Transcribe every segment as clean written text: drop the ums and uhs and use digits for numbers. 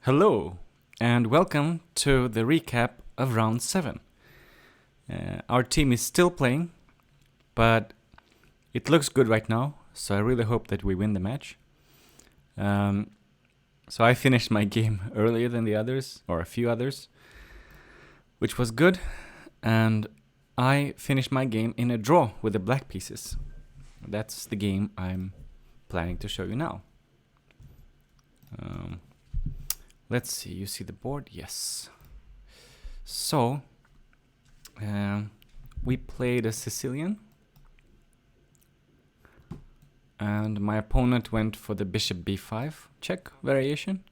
Hello, and welcome to the recap of round 7. Our team is still playing, but it looks good right now, so I really hope that we win the match. So I finished my game earlier than the others, or a few others, which was good, and I finished my game in a draw with the black pieces. That's the game I'm planning to show you now. Let's see, you see the board? Yes. So, we played a Sicilian. And my opponent went for the bishop b5 check variation.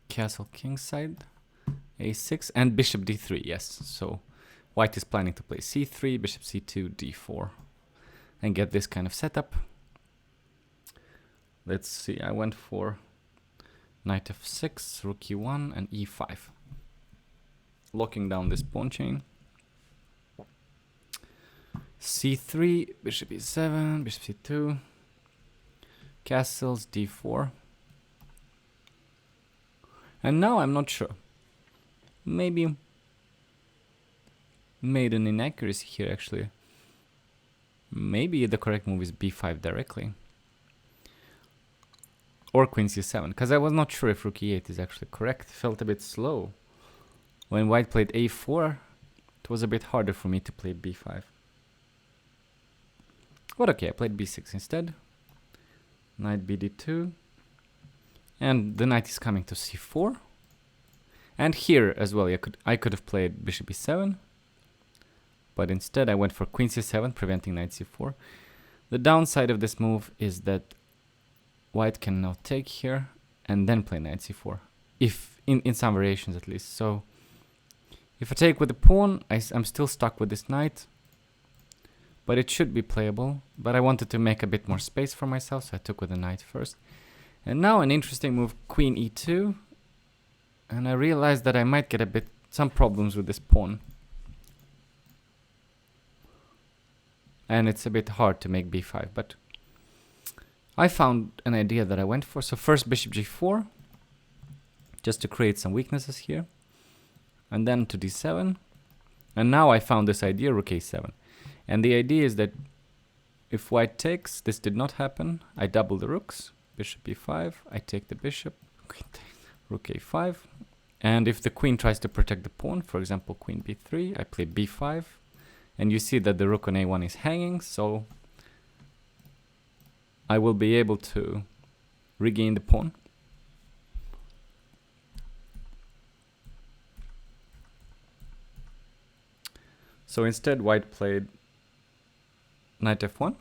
Castle kingside, a6, and bishop d3, yes. So, white is planning to play c3, bishop c2, d4, and get this kind of setup. Let's see, I went for knight f6, rook e1, and e5. Locking down this pawn chain. c3, bishop e7, bishop c2, castles, d4. And now I'm not sure. Maybe made an inaccuracy here actually. Maybe the correct move is b5 directly. Or queen c7, because I was not sure if rook e8 is actually correct. Felt a bit slow. When white played a4, it was a bit harder for me to play b5. But okay, I played b6 instead. Knight bd2. And the knight is coming to c4. And here as well, I could have played bishop e7. But instead I went for queen c7, preventing knight c4. The downside of this move is that white can now take here and then play knight c4, if in some variations at least. So if I take with the pawn, I'm still stuck with this knight, but it should be playable. But I wanted to make a bit more space for myself, so I took with the knight first. And now an interesting move, queen e2, and I realized that I might get some problems with this pawn. And it's a bit hard to make b5, but I found an idea that I went for. So first bishop g4, just to create some weaknesses here. And then to d7. And now I found this idea, rook a7. And the idea is that if white takes, this did not happen. I double the rooks, bishop e5, I take the bishop, rook a5. And if the queen tries to protect the pawn, for example, queen b3, I play b5. And you see that the rook on a1 is hanging, so I will be able to regain the pawn. So instead white played knight f1.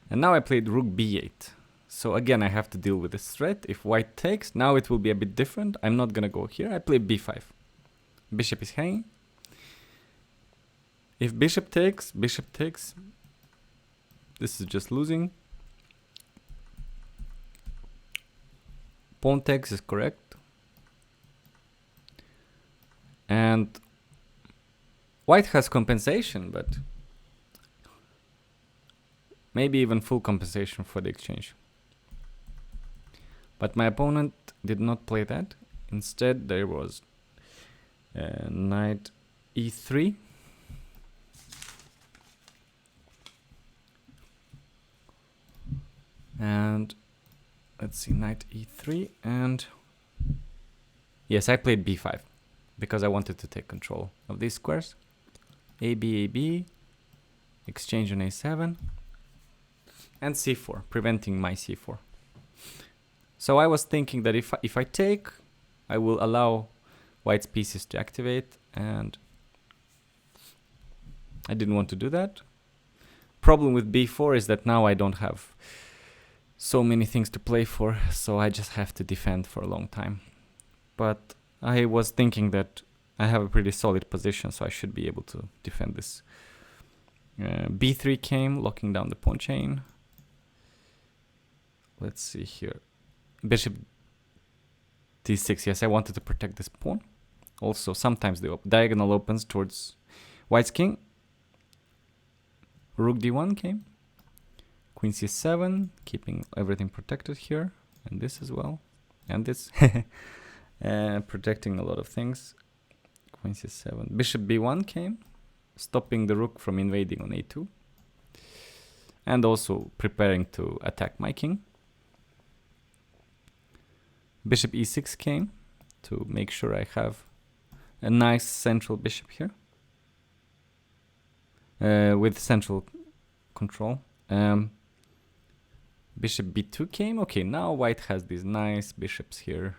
And now I played rook b8. So again I have to deal with this threat. If white takes, now it will be a bit different. I'm not gonna go here. I play b5. Bishop is hanging. If bishop takes, this is just losing. Pawn takes is correct. And white has compensation, but maybe even full compensation for the exchange. But my opponent did not play that. Instead, there was knight e3. And let's see, knight e3, and yes, I played b5 because I wanted to take control of these squares. AB, exchange on a7, and c4, preventing my c4. So I was thinking that if I take, I will allow white's pieces to activate, and I didn't want to do that. Problem with b4 is that now I don't have so many things to play for, so I just have to defend for a long time. But I was thinking that I have a pretty solid position, so I should be able to defend this. b3 came, locking down the pawn chain. Let's see here. Bishop d6, yes, I wanted to protect this pawn. Also, sometimes the diagonal opens towards white's king. Rook d1 came. Queen c7, keeping everything protected here, and this as well, and this, protecting a lot of things. Queen c7, bishop b1 came, stopping the rook from invading on a2, and also preparing to attack my king. Bishop e6 came to make sure I have a nice central bishop here, with central control. Bishop b2 came. Okay, now white has these nice bishops here.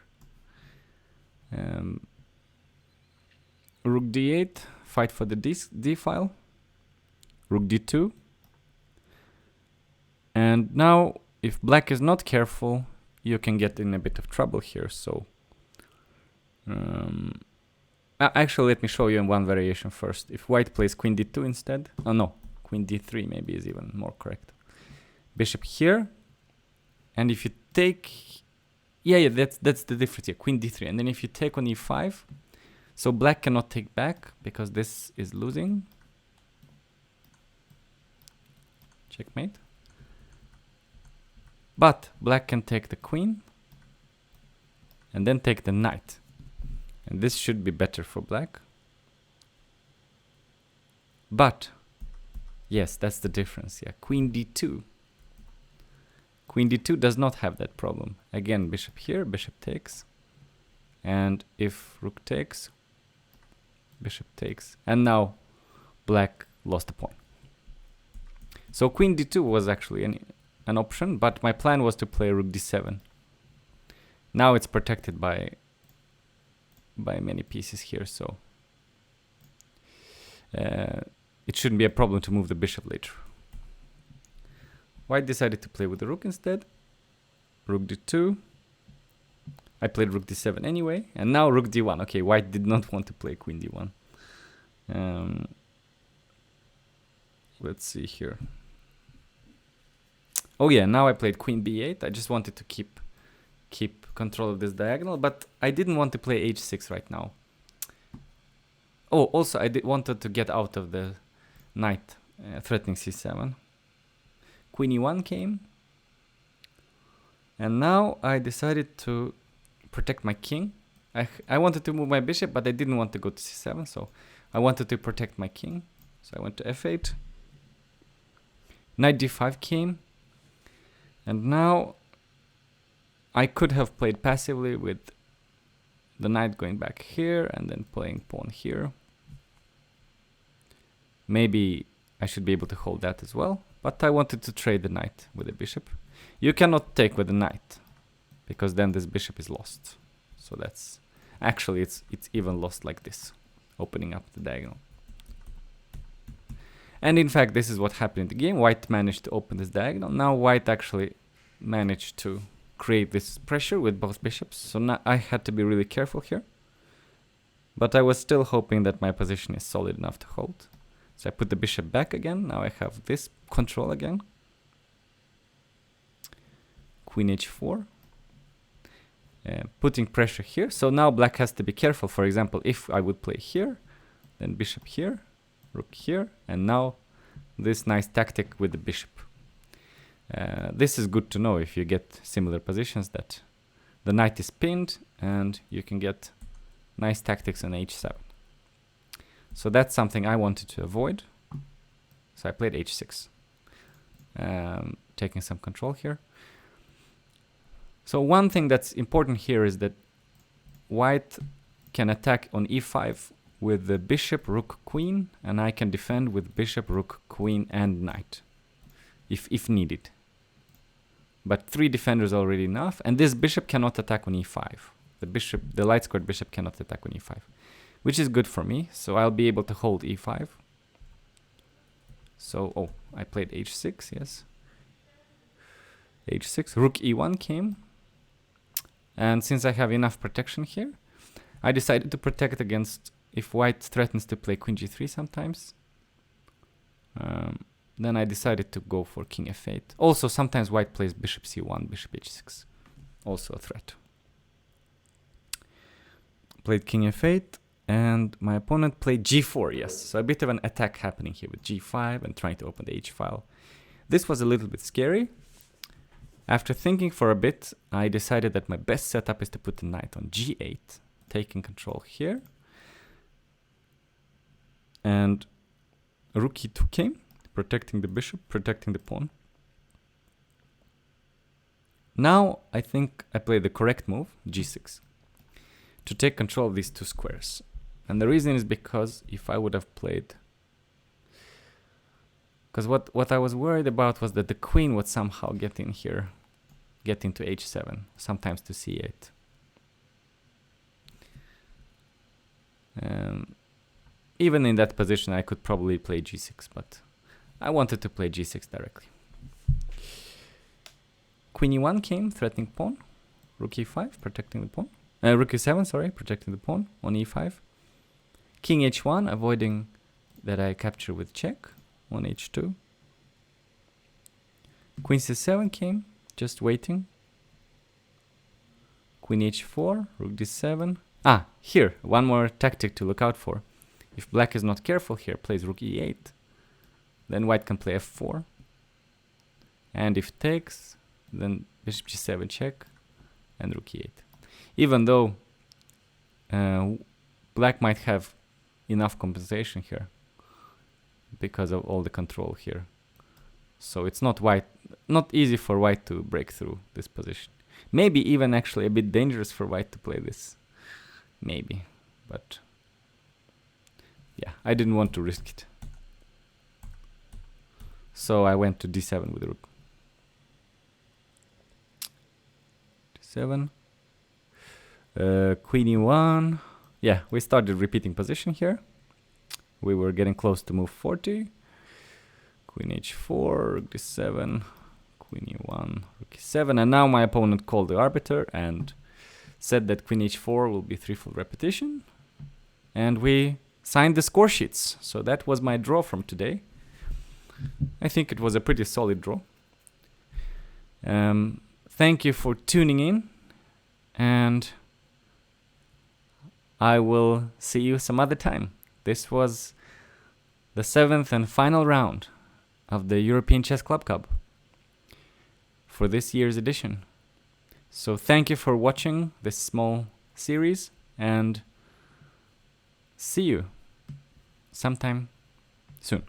Rook d8, fight for the d file. Rook d2. And now, if black is not careful, you can get in a bit of trouble here. So, actually, let me show you in one variation first. If white plays queen d2 instead, oh no, queen d3 maybe is even more correct. Bishop here, and if you take, yeah, that's the difference here, queen d3, and then if you take on e5, so black cannot take back because this is losing. Checkmate. But black can take the queen and then take the knight. And this should be better for black. But, yes, that's the difference. Yeah, queen d2. Queen d2 does not have that problem. Again, bishop here, bishop takes. And if rook takes, bishop takes. And now black lost a pawn. So queen d2 was actually an option, but my plan was to play rook d7. Now it's protected by many pieces here, so it shouldn't be a problem to move the bishop later. White decided to play with the rook instead. Rook d2. I played rook d7 anyway, and now rook d1. Okay, white did not want to play queen d1. Let's see here. Oh yeah, now I played queen b8. I just wanted to keep control of this diagonal, but I didn't want to play h6 right now. Oh, also I wanted to get out of the knight threatening c7. Queen e1 came, and now I decided to protect my king. I wanted to move my bishop, but I didn't want to go to c7, so I wanted to protect my king. So I went to f8. Knight d5 came. And now I could have played passively with the knight going back here and then playing pawn here. Maybe I should be able to hold that as well, but I wanted to trade the knight with the bishop. You cannot take with the knight because then this bishop is lost. So that's actually it's even lost like this, opening up the diagonal. And in fact, this is what happened in the game. White managed to open this diagonal. Now white actually managed to create this pressure with both bishops. So now I had to be really careful here. But I was still hoping that my position is solid enough to hold. So I put the bishop back again. Now I have this control again. Queen h4. Putting pressure here. So now black has to be careful. For example, if I would play here, then bishop here, rook here, and now this nice tactic with the bishop. This is good to know if you get similar positions, that the knight is pinned and you can get nice tactics on h7. So that's something I wanted to avoid. So I played h6, taking some control here. So one thing that's important here is that white can attack on e5 with the bishop, rook, queen, and I can defend with bishop, rook, queen, and knight, if needed. But 3 defenders are already enough, and this bishop cannot attack on e5. The light squared bishop cannot attack on e5, which is good for me, so I'll be able to hold e5. So, I played h6, yes. h6, rook e1 came, and since I have enough protection here, I decided to protect against if white threatens to play queen g3 sometimes. Then I decided to go for king f8. Also, sometimes white plays bishop c1, bishop h6. Also a threat. Played king f8, and my opponent played g4, yes. So a bit of an attack happening here with g5 and trying to open the h file. This was a little bit scary. After thinking for a bit, I decided that my best setup is to put the knight on g8, taking control here. And rook e2 came, protecting the bishop, protecting the pawn. Now I think I played the correct move, g6, to take control of these two squares. And the reason is because if I would have played... Because what I was worried about was that the queen would somehow get in here, get into h7, sometimes to c8. Even in that position I could probably play g6, but I wanted to play g6 directly. Queen e1 came, threatening pawn. Rook e5, protecting the pawn. Rook e7, sorry, protecting the pawn on e5. King h1, avoiding that I capture with check on h2. Queen c7 came, just waiting. Queen h4, rook d7. Ah, here, one more tactic to look out for. If black is not careful here, plays rook e8, then white can play f4. And if takes, then bishop g7 check and rook e8. Even though black might have enough compensation here because of all the control here. So it's not easy for white to break through this position. Maybe even actually a bit dangerous for white to play this. Maybe, but yeah, I didn't want to risk it. So I went to d7 with the rook. d7. Queen e1. Yeah, we started repeating position here. We were getting close to move 40. Queen h4, rook d7, queen e1, rook e7. And now my opponent called the arbiter and said that queen h4 will be threefold repetition. And we signed the score sheets. So that was my draw from today. I think it was a pretty solid draw. Thank you for tuning in. And I will see you some other time. This was the 7th and final round of the European Chess Club Cup for this year's edition. So thank you for watching this small series and see you sometime soon.